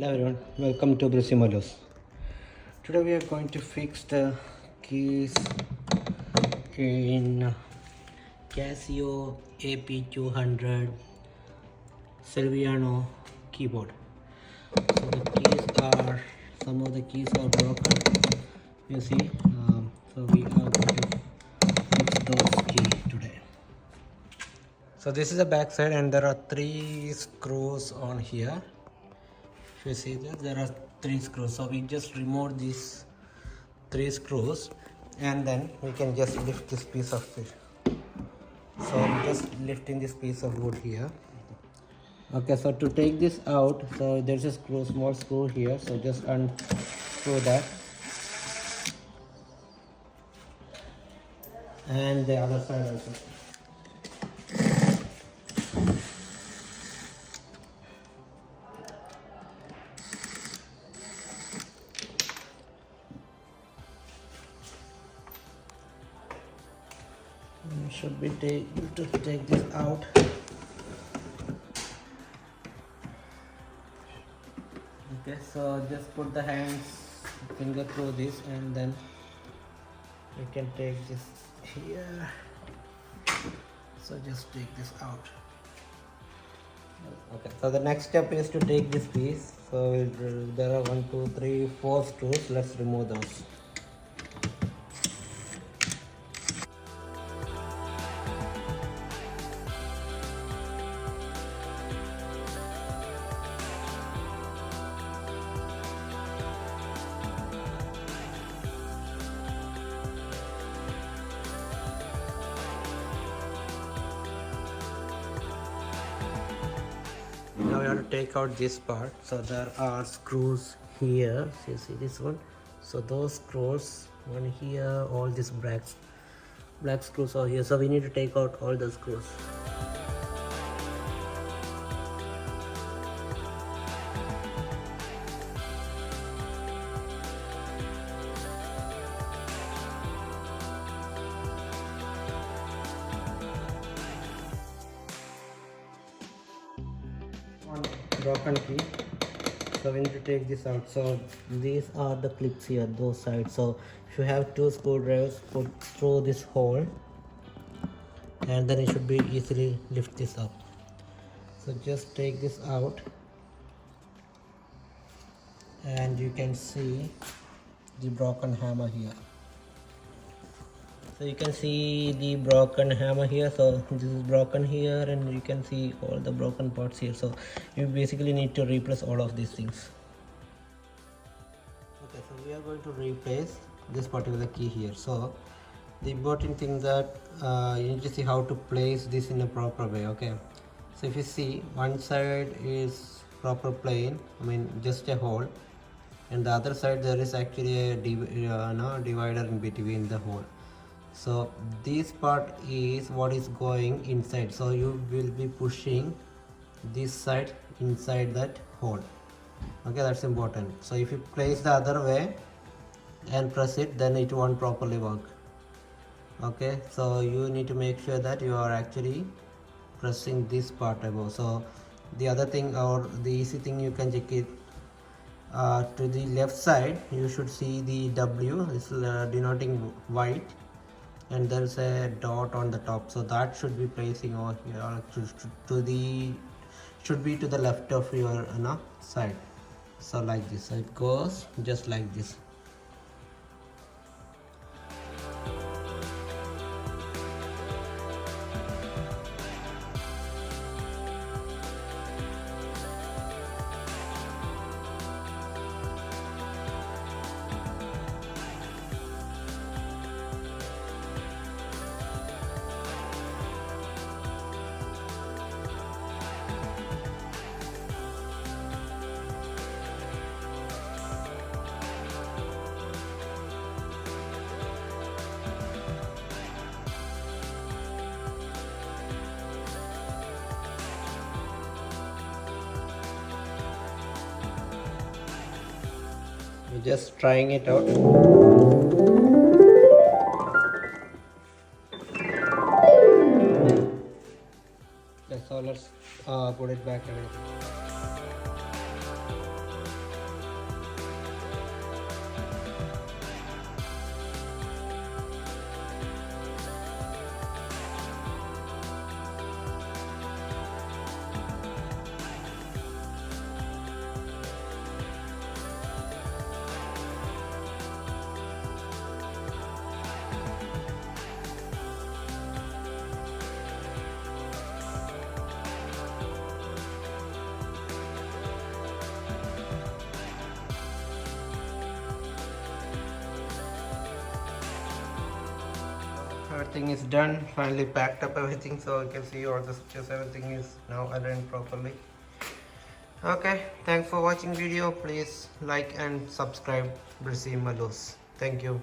Hello everyone, welcome to Brusimalos. Today we are going to fix the keys in Casio AP200 Silviano keyboard. So some of the keys are broken. You see, so we are going to fix those keys today. So this is the back side, and there are 3 screws on here. If you see that there are 3 screws, so we just remove these 3 screws and then we can just lift this piece of fish. So I'm just lifting this piece of wood here. Okay, so to take this out, so there's a small screw here, so just unscrew that, and the other side also. You should be able to take this out. Okay, so just put the finger through this, and then we can take this here. So just take this out. Okay, so the next step is to take this piece. So there are 1 2 3 4 screws. Let's remove those. Now we have to take out this part. So there are screws here. So you see this one. So those screws, one here, all these black screws are here. So we need to take out all the screws. One broken key, so we need to take this out. So these are the clips here, those sides. So if you have 2 screwdrivers, put through this hole, and then it should be easily lift this up. So just take this out, and you can see the broken hammer here. So you can see the broken hammer here. So this is broken here, and you can see all the broken parts here. So you basically need to replace all of these things. Okay, so we are going to replace this particular key here. So the important thing that you need to see how to place this in a proper way. Okay, so if you see, one side is proper plane, I mean just a hole, and the other side there is actually a divider in between the hole. So this part is what is going inside, so you will be pushing this side inside that hole. Okay, that's important. So if you place the other way and press it, then it won't properly work. Okay, so you need to make sure that you are actually pressing this part above. So the other thing, or the easy thing, you can check it to the left side. You should see the W is denoting white, and there's a dot on the top, so that should be placing over here should be to the left of your side. So like this, so it goes just like this. We're just trying it out. Okay, so let's put it back again. everything is done. Finally packed up everything, so you can see all the switches, everything is now aligned properly. Okay, thanks for watching video. Please like and subscribe Brisim Malus. Thank you.